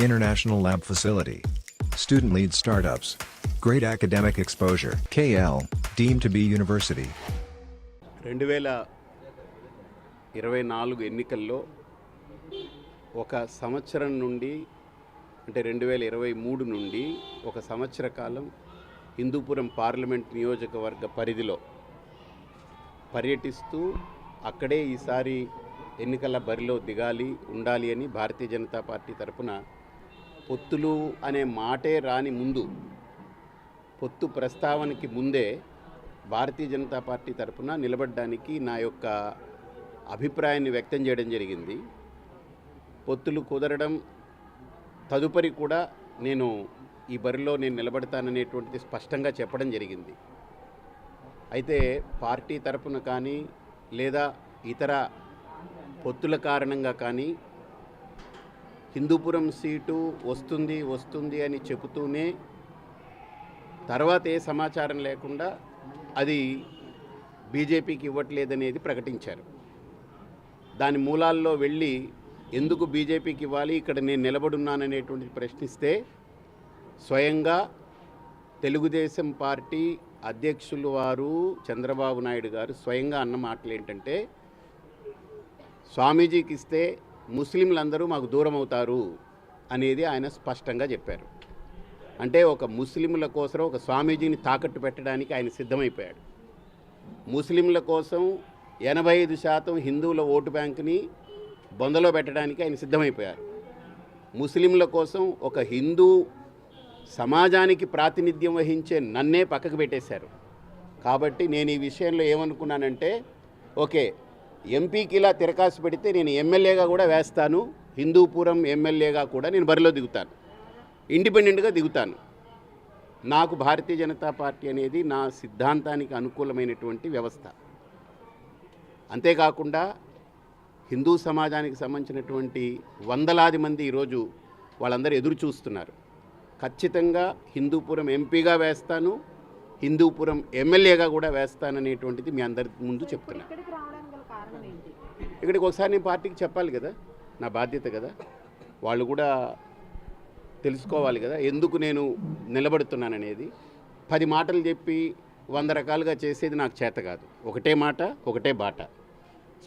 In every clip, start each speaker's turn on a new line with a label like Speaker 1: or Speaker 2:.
Speaker 1: International lab facility. Student-lead startups. Great academic exposure. KL, deemed to be university.
Speaker 2: 2024 ఎన్నికల్లో ఒక సంవత్సరం నుండి అంటే 2023 నుండి ఒక సంవత్సర కాలం హిందూపురం పార్లమెంట్ నియోజకవర్గ పరిధిలో పర్యటిస్తూ అక్కడే ఈసారి ఎన్నికల బరిలో దిగాలి ఉండాలి అని భారతీయ జనతా పార్టీ తరపున పొత్తులు అనే మాటే రాని ముందు పొత్తు ప్రస్తావనకి ముందే భారతీయ జనతా పార్టీ తరపున నిలబడడానికి నా యొక్క అభిప్రాయాన్ని వ్యక్తం చేయడం జరిగింది. పొత్తులు కుదరడం తదుపరి కూడా నేను ఈ బరిలో నేను నిలబడతాననేటువంటిది స్పష్టంగా చెప్పడం జరిగింది. అయితే పార్టీ తరపున కానీ లేదా ఇతర పొత్తుల కారణంగా కానీ హిందూపురం సీటు వస్తుంది అని చెబుతూనే తర్వాత ఏ సమాచారం లేకుండా అది బీజేపీకి ఇవ్వట్లేదనేది ప్రకటించారు. దాని మూలాల్లో వెళ్ళి ఎందుకు బీజేపీకి ఇవ్వాలి, ఇక్కడ నేను నిలబడున్నాననేటువంటిది ప్రశ్నిస్తే స్వయంగా తెలుగుదేశం పార్టీ అధ్యక్షులు వారు చంద్రబాబు నాయుడు గారు స్వయంగా అన్న మాటలు ఏంటంటే, స్వామీజీకి ఇస్తే ముస్లింలందరూ మాకు దూరం అవుతారు అనేది ఆయన స్పష్టంగా చెప్పారు. అంటే ఒక ముస్లింల కోసం ఒక స్వామీజీని తాకట్టు పెట్టడానికి ఆయన సిద్ధమైపోయాడు. ముస్లింల కోసం 85% హిందువుల ఓటు బ్యాంకుని బొందలో పెట్టడానికి ఆయన సిద్ధమైపోయారు. ముస్లింల కోసం ఒక హిందూ సమాజానికి ప్రాతినిధ్యం వహించే నన్నే పక్కకు పెట్టేశారు. కాబట్టి నేను ఈ విషయంలో ఏమనుకున్నానంటే, ఓకే ఎంపీకి ఇలా తిరకాసు పెడితే నేను ఎమ్మెల్యేగా కూడా వేస్తాను, హిందూపురం ఎమ్మెల్యేగా కూడా నేను బరిలో దిగుతాను, ఇండిపెండెంట్గా దిగుతాను. నాకు భారతీయ జనతా పార్టీ అనేది నా సిద్ధాంతానికి అనుకూలమైనటువంటి వ్యవస్థ. అంతేకాకుండా హిందూ సమాజానికి సంబంధించినటువంటి వందలాది మంది ఈరోజు వాళ్ళందరూ ఎదురు చూస్తున్నారు. ఖచ్చితంగా హిందూపురం ఎంపీగా వేస్తాను, హిందూపురం ఎమ్మెల్యేగా కూడా వేస్తాననేటువంటిది మీ అందరి ముందు చెప్తున్నాను. ఇక్కడికి ఒకసారి నేను పార్టీకి చెప్పాలి కదా, నా బాధ్యత కదా, వాళ్ళు కూడా తెలుసుకోవాలి కదా ఎందుకు నేను నిలబడుతున్నాననేది. 10 మాటలు చెప్పి 100 రకాలుగా చేసేది నాకు చేత కాదు. ఒకటే మాట ఒకటే బాట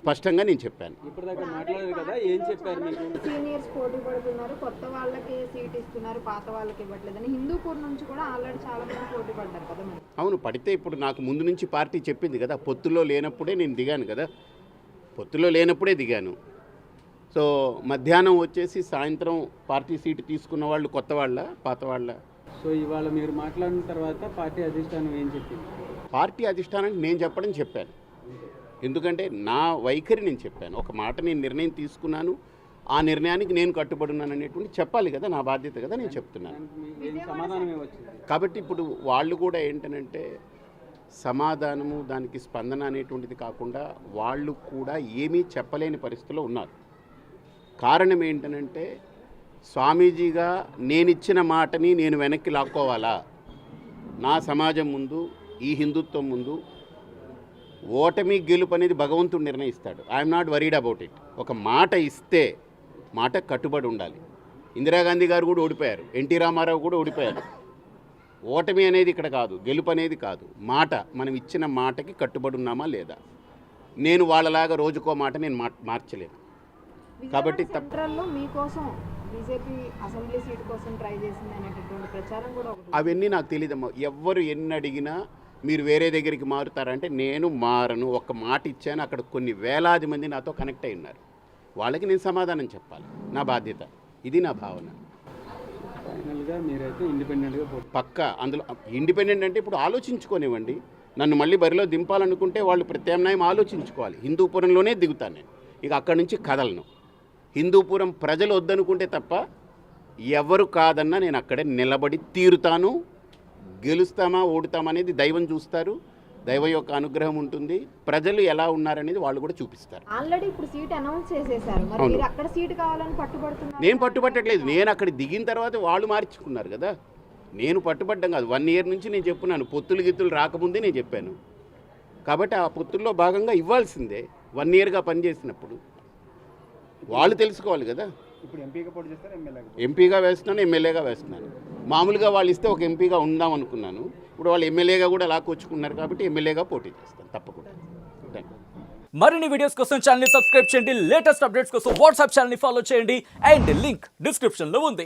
Speaker 2: స్పష్టంగా నేను చెప్పాను.
Speaker 3: ఇప్పటిదాకా మాట్లాడారు కదా, ఏం చెప్పారు మీకు?
Speaker 4: సీనియర్స్ పోటీ పడుతున్నారు, కొత్త వాళ్ళకి సీట్ ఇస్తున్నారు, పాత వాళ్ళకి ఇవ్వట్లేదని హిందూపూర్ నుంచి కూడా ఆల్రెడీ చాలా మంది పోటీ పడ్డారు కదా.
Speaker 2: అవును, పడితే ఇప్పుడు నాకు ముందు నుంచి పార్టీ చెప్పింది కదా, పొత్తులో లేనప్పుడే నేను దిగాను కదా, పొత్తులో లేనప్పుడే దిగాను. సో మధ్యాహ్నం వచ్చేసి సాయంత్రం పార్టీ సీటు తీసుకున్న వాళ్ళు కొత్త వాళ్ళ పాత వాళ్ళ?
Speaker 3: సో ఇవాళ మీరు మాట్లాడిన తర్వాత పార్టీ అధిష్టానం ఏం చెప్పింది?
Speaker 2: పార్టీ అధిష్టానానికి నేను చెప్పాను. ఎందుకంటే నా వైఖరి నేను చెప్పాను. ఒక మాట నేను నిర్ణయం తీసుకున్నాను, ఆ నిర్ణయానికి నేను కట్టుబడి ఉన్నాను అనేటువంటి చెప్పాలి కదా, నా బాధ్యత కదా, నేను చెప్తున్నాను. కాబట్టి ఇప్పుడు వాళ్ళు కూడా ఏంటనంటే సమాధానము దానికి స్పందన అనేటువంటిది కాకుండా వాళ్ళు కూడా ఏమీ చెప్పలేని పరిస్థితిలో ఉన్నారు. కారణం ఏంటనంటే స్వామీజీగా నేనిచ్చిన మాటని నేను వెనక్కి లాక్కోవాలా? నా సమాజం ముందు, ఈ హిందుత్వం ముందు ఓటమి గెలుపు అనేది భగవంతుడు నిర్ణయిస్తాడు. I'm not worried about it. ఒక మాట ఇస్తే మాట కట్టుబడి ఉండాలి. ఇందిరాగాంధీ గారు కూడా ఓడిపోయారు, ఎన్టీ రామారావు కూడా ఓడిపోయారు. ఓటమి అనేది ఇక్కడ కాదు, గెలుపు అనేది కాదు, మాట. మనం ఇచ్చిన మాటకి కట్టుబడి ఉన్నామా లేదా? నేను వాళ్ళలాగా రోజుకో మాట నేను మార్చలేను. కాబట్టి
Speaker 4: సెంట్రల్లో మీకోసం బీజేపీ అసెంబ్లీ సీట్ కోసం ట్రై చేసింది అనేటటువంటి ప్రచారం కూడా
Speaker 2: అవన్నీ నాకు తెలియదమ్మా. ఎవ్వరు ఎన్ని అడిగినా మీరు వేరే దగ్గరికి మారుతారంటే నేను మారను. ఒక మాట ఇచ్చాను, అక్కడ కొన్ని వేలాది మంది నాతో కనెక్ట్ అయి ఉన్నారు. వాళ్ళకి నేను సమాధానం చెప్పాలి, నా బాధ్యత. ఇది నా భావన.
Speaker 3: ఫైనల్గా మీరైతే ఇండిపెండెంట్గా
Speaker 2: పక్కా. అందులో ఇండిపెండెంట్ అంటే ఇప్పుడు ఆలోచించుకోనివ్వండి. నన్ను మళ్ళీ బరిలో దింపాలనుకుంటే వాళ్ళు ప్రత్యామ్నాయం ఆలోచించుకోవాలి. హిందూపురంలోనే దిగుతాను నేను, ఇక అక్కడి నుంచి కదలను. హిందూపురం ప్రజలు వద్దనుకుంటే తప్ప ఎవరు కాదన్నా నేను అక్కడే నిలబడి తీరుతాను. గెలుస్తామా ఓడుతామా అనేది దైవం చూస్తారు, దైవం యొక్క అనుగ్రహం ఉంటుంది. ప్రజలు ఎలా ఉన్నారనేది వాళ్ళు కూడా చూపిస్తారు.
Speaker 4: ఆల్రెడీ ఇప్పుడు సీట్ అనౌన్స్ చేసేసారు, మరి మీరు అక్కడ సీట్ కావాలని పట్టుబడుతున్నారు?
Speaker 2: నేను పట్టుబట్టట్లేదు. నేను అక్కడ దిగిన తర్వాత వాళ్ళు మార్చుకున్నారు కదా, నేను పట్టుబడ్డం కాదు. 1 ఇయర్ నుంచి నేను చెప్పున్నాను, పొత్తులు గిత్తులు రాకముందే నేను చెప్పాను. కాబట్టి ఆ పొత్తుల్లో భాగంగా ఇవ్వాల్సిందే. 1 ఇయర్గా పనిచేసినప్పుడు వాళ్ళు తెలుసుకోవాలి కదా.
Speaker 3: ఇప్పుడు ఎంపీగా పోటీ చేస్తారు, ఎమ్మెల్యేగా?
Speaker 2: ఎంపీగా వేస్తున్నాను, ఎమ్మెల్యేగా వేస్తున్నాను. మామూలుగా వాళ్ళు ఇస్తే ఒక ఎంపీగా ఉందాం అనుకున్నాను. ఇప్పుడు వాళ్ళు ఎమ్మెల్యేగా కూడా లాక్కొచ్చుకున్నారు కాబట్టి ఎమ్మెల్యేగా పోటీ చేస్తాను తప్పకుండా. Thank you.
Speaker 5: మరిన్ని వీడియోస్ కోసం ఛానల్ ని సబ్స్క్రైబ్ చేయండి, లేటెస్ట్ అప్డేట్స్ కోసం వాట్సాప్ ఛానల్ ని ఫాలో చేయండి అండ్ లింక్ డిస్క్రిప్షన్ లో ఉంది.